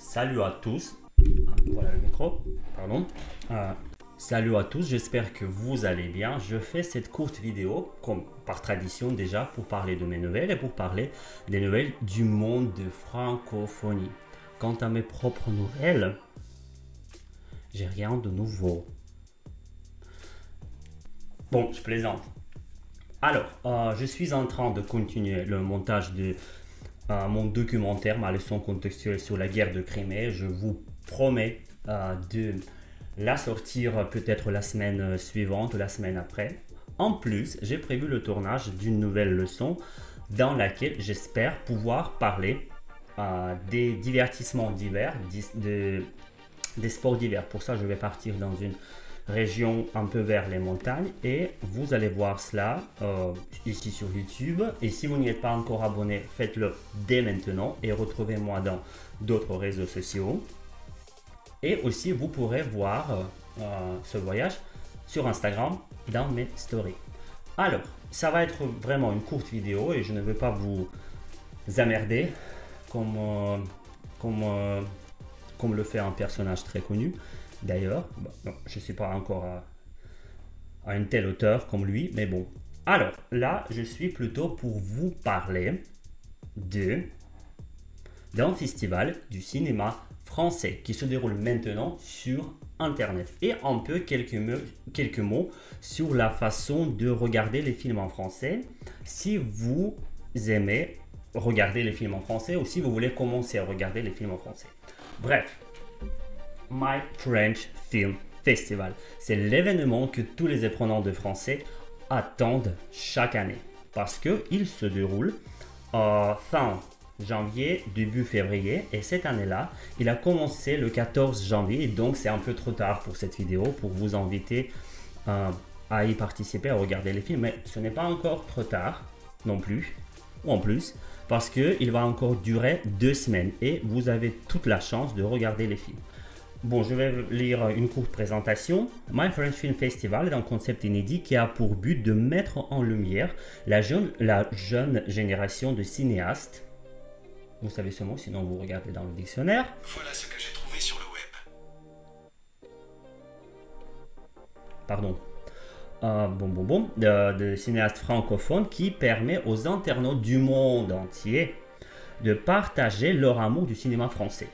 Salut à tous. Voilà le micro, pardon. Salut à tous, j'espère que vous allez bien. Je fais cette courte vidéo, comme par tradition déjà, pour parler de mes nouvelles et pour parler des nouvelles du monde de francophonie. Quant à mes propres nouvelles, j'ai rien de nouveau. Bon, je plaisante. Alors, je suis en train de continuer le montage de mon documentaire, ma leçon contextuelle sur la guerre de Crimée. Je vous promets de la sortir peut-être la semaine suivante ou la semaine après. En plus, j'ai prévu le tournage d'une nouvelle leçon dans laquelle j'espère pouvoir parler des divertissements divers, des sports d'hiver. Pour ça, je vais partir dans une région un peu vers les montagnes et vous allez voir cela ici sur YouTube. Et si vous n'y êtes pas encore abonné, faites-le dès maintenant et retrouvez-moi dans d'autres réseaux sociaux. Et aussi, vous pourrez voir ce voyage sur Instagram dans mes stories. Alors, ça va être vraiment une courte vidéo et je ne veux pas vous emmerder comme le fait un personnage très connu. D'ailleurs, bon, je ne suis pas encore à une telle hauteur comme lui, mais bon. Alors, là, je suis plutôt pour vous parler d'un festival du cinéma français qui se déroule maintenant sur Internet. Et un peu quelques mots sur la façon de regarder les films en français. Si vous aimez regarder les films en français ou si vous voulez commencer à regarder les films en français. Bref. My French Film Festival. C'est l'événement que tous les apprenants de français attendent chaque année parce qu'il se déroule fin janvier, début février et cette année-là, il a commencé le 14 janvier et donc c'est un peu trop tard pour cette vidéo pour vous inviter à y participer, à regarder les films, mais ce n'est pas encore trop tard non plus, ou en plus, parce qu'il va encore durer 2 semaines et vous avez toute la chance de regarder les films. Bon, je vais lire une courte présentation. My French Film Festival est un concept inédit qui a pour but de mettre en lumière la jeune génération de cinéastes. Vous savez ce mot, sinon vous regardez dans le dictionnaire. Voilà ce que j'ai trouvé sur le web. Pardon. De cinéastes francophones qui permet aux internautes du monde entier de partager leur amour du cinéma français.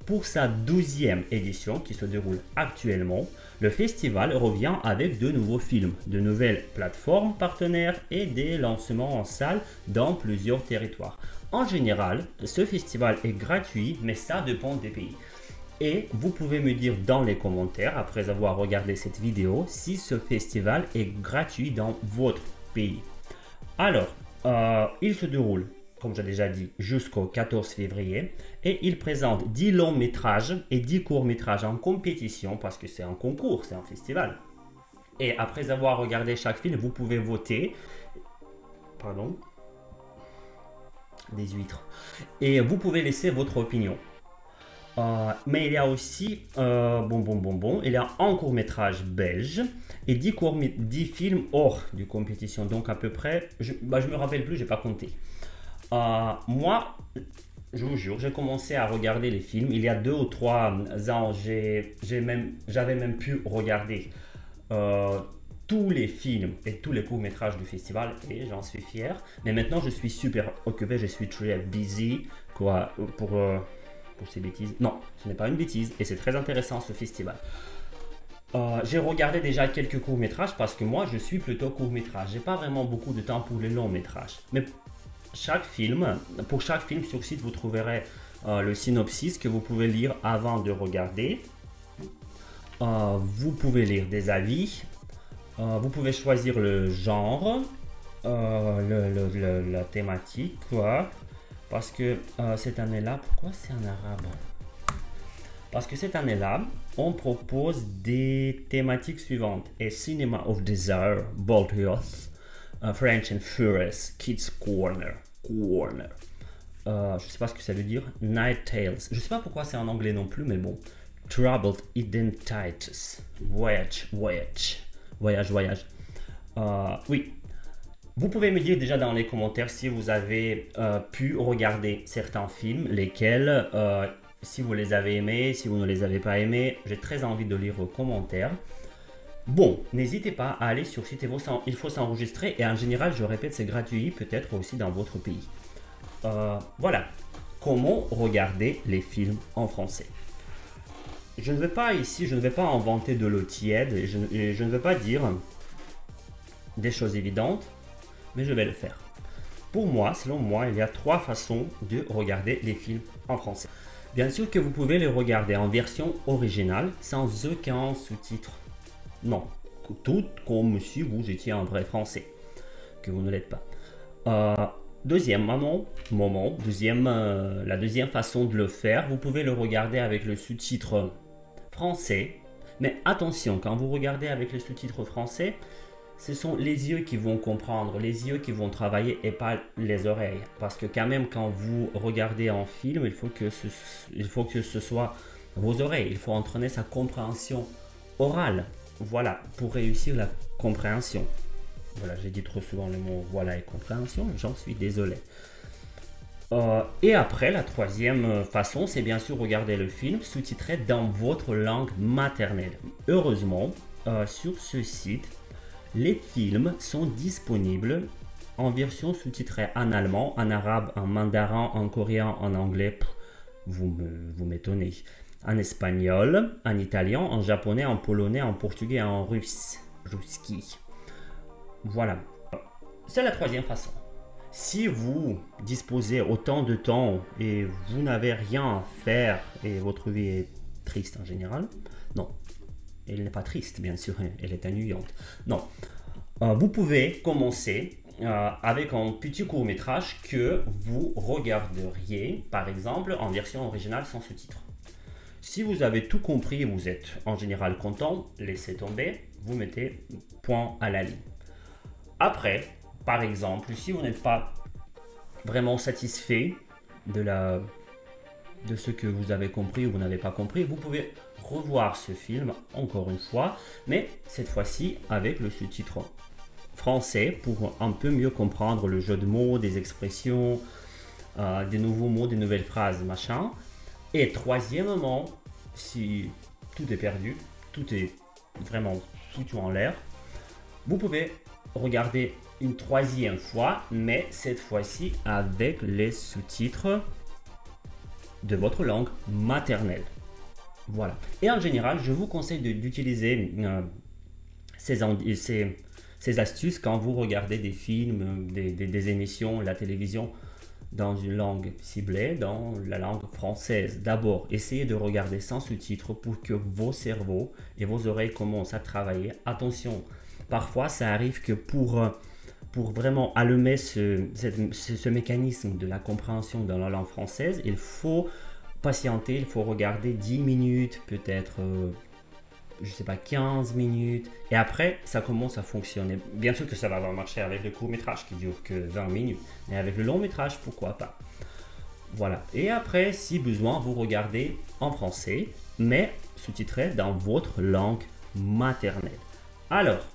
Pour sa 12e édition qui se déroule actuellement, le festival revient avec de nouveaux films, de nouvelles plateformes partenaires et des lancements en salle dans plusieurs territoires. En général, ce festival est gratuit, mais ça dépend des pays. Et vous pouvez me dire dans les commentaires, après avoir regardé cette vidéo, si ce festival est gratuit dans votre pays. Alors, il se déroule, comme j'ai déjà dit, jusqu'au 14 février et il présente 10 longs métrages et 10 courts métrages en compétition parce que c'est un concours, c'est un festival. Et après avoir regardé chaque film, vous pouvez voter. Pardon. Des huîtres. Et vous pouvez laisser votre opinion. Mais il y a aussi il y a un court métrage belge et 10 films hors de compétition. Donc à peu près, je me rappelle plus, j'ai pas compté. Moi, je vous jure, j'ai commencé à regarder les films il y a 2 ou 3 ans. J'avais même pu regarder tous les films et tous les courts-métrages du festival et j'en suis fier. Mais maintenant, je suis super occupé, je suis très busy pour ces bêtises. Non, ce n'est pas une bêtise et c'est très intéressant ce festival. J'ai regardé déjà quelques courts-métrages parce que moi, je suis plutôt court-métrage. J'ai pas vraiment beaucoup de temps pour les longs-métrages. Mais pour chaque film sur site, vous trouverez le synopsis que vous pouvez lire avant de regarder. Vous pouvez lire des avis. Vous pouvez choisir le genre, la thématique, quoi. Parce que cette année-là, pourquoi c'est en arabe? Parce que cette année-là, on propose des thématiques suivantes. A Cinema of Desire, Bold Youth, French and Furious, Kids Corner. Je ne sais pas ce que ça veut dire. Night Tales. Je ne sais pas pourquoi c'est en anglais non plus, mais bon. Troubled Identities. Voyage. Oui. Vous pouvez me dire déjà dans les commentaires si vous avez pu regarder certains films, lesquels si vous les avez aimés, si vous ne les avez pas aimés. J'ai très envie de lire vos commentaires. Bon, n'hésitez pas à aller sur site, il faut s'enregistrer et en général, je répète, c'est gratuit, peut-être aussi dans votre pays. Voilà, comment regarder les films en français. Je ne vais pas ici, je ne vais pas inventer de l'eau tiède et je ne vais pas dire des choses évidentes, mais je vais le faire. Pour moi, selon moi, il y a 3 façons de regarder les films en français. Bien sûr que vous pouvez les regarder en version originale, sans aucun sous-titre. Non, tout comme si vous étiez un vrai français, que vous ne l'êtes pas. La deuxième façon de le faire, vous pouvez le regarder avec le sous-titre français. Mais attention, quand vous regardez avec le sous-titre français, ce sont les yeux qui vont comprendre, les yeux qui vont travailler et pas les oreilles. Parce que quand même, quand vous regardez un film, il faut que ce soit vos oreilles. Il faut entraîner sa compréhension orale. Voilà, pour réussir la compréhension. Voilà, j'ai dit trop souvent le mot voilà et compréhension, j'en suis désolé. Et après, la troisième façon, c'est bien sûr regarder le film sous-titré dans votre langue maternelle. Heureusement, sur ce site, les films sont disponibles en version sous-titrée en allemand, en arabe, en mandarin, en coréen, en anglais. Vous m'étonnez. En espagnol, en italien, en japonais, en polonais, en portugais, en russe. Voilà. C'est la troisième façon. Si vous disposez autant de temps et vous n'avez rien à faire et votre vie est triste en général, non, elle n'est pas triste bien sûr, elle est ennuyante. Non, vous pouvez commencer avec un petit court-métrage que vous regarderiez par exemple en version originale sans sous-titres. Si vous avez tout compris et vous êtes en général content, laissez tomber, vous mettez point à la ligne. Après, par exemple, si vous n'êtes pas vraiment satisfait de ce que vous avez compris ou vous n'avez pas compris, vous pouvez revoir ce film encore une fois, mais cette fois-ci avec le sous-titre français pour un peu mieux comprendre le jeu de mots, des expressions, des nouveaux mots, des nouvelles phrases, machin. Et troisièmement, si tout est perdu, tout est vraiment foutu en l'air, vous pouvez regarder une troisième fois, mais cette fois-ci avec les sous-titres de votre langue maternelle. Voilà. Et en général, je vous conseille d'utiliser ces astuces quand vous regardez des films, des émissions, la télévision dans une langue ciblée, dans la langue française. D'abord, essayez de regarder sans sous-titres pour que vos cerveaux et vos oreilles commencent à travailler. Attention, parfois ça arrive que pour vraiment allumer ce mécanisme de la compréhension dans la langue française, il faut patienter, il faut regarder 10 minutes, peut-être, je sais pas, 15 minutes, et après, ça commence à fonctionner. Bien sûr que ça va marcher avec le court-métrage qui dure que 20 minutes, mais avec le long-métrage, pourquoi pas. Voilà, et après, si besoin, vous regardez en français, mais sous-titré dans votre langue maternelle. Alors,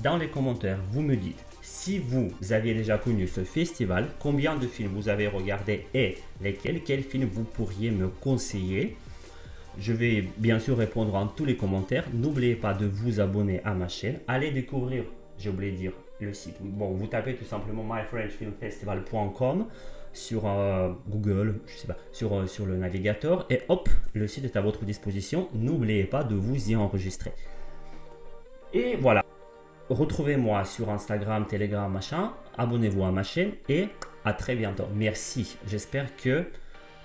dans les commentaires, vous me dites, si vous aviez déjà connu ce festival, combien de films vous avez regardé et lesquels, quels films vous pourriez me conseiller? Je vais bien sûr répondre en tous les commentaires. N'oubliez pas de vous abonner à ma chaîne. Allez découvrir, j'ai oublié de dire, le site. Bon, vous tapez tout simplement myfrenchfilmfestival.com sur Google, je sais pas, sur le navigateur et hop, le site est à votre disposition. N'oubliez pas de vous y enregistrer. Et voilà. Retrouvez-moi sur Instagram, Telegram, machin. Abonnez-vous à ma chaîne et à très bientôt. Merci. J'espère que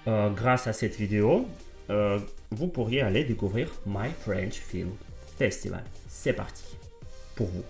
grâce à cette vidéo, vous pourriez aller découvrir My French Film Festival. C'est parti pour vous.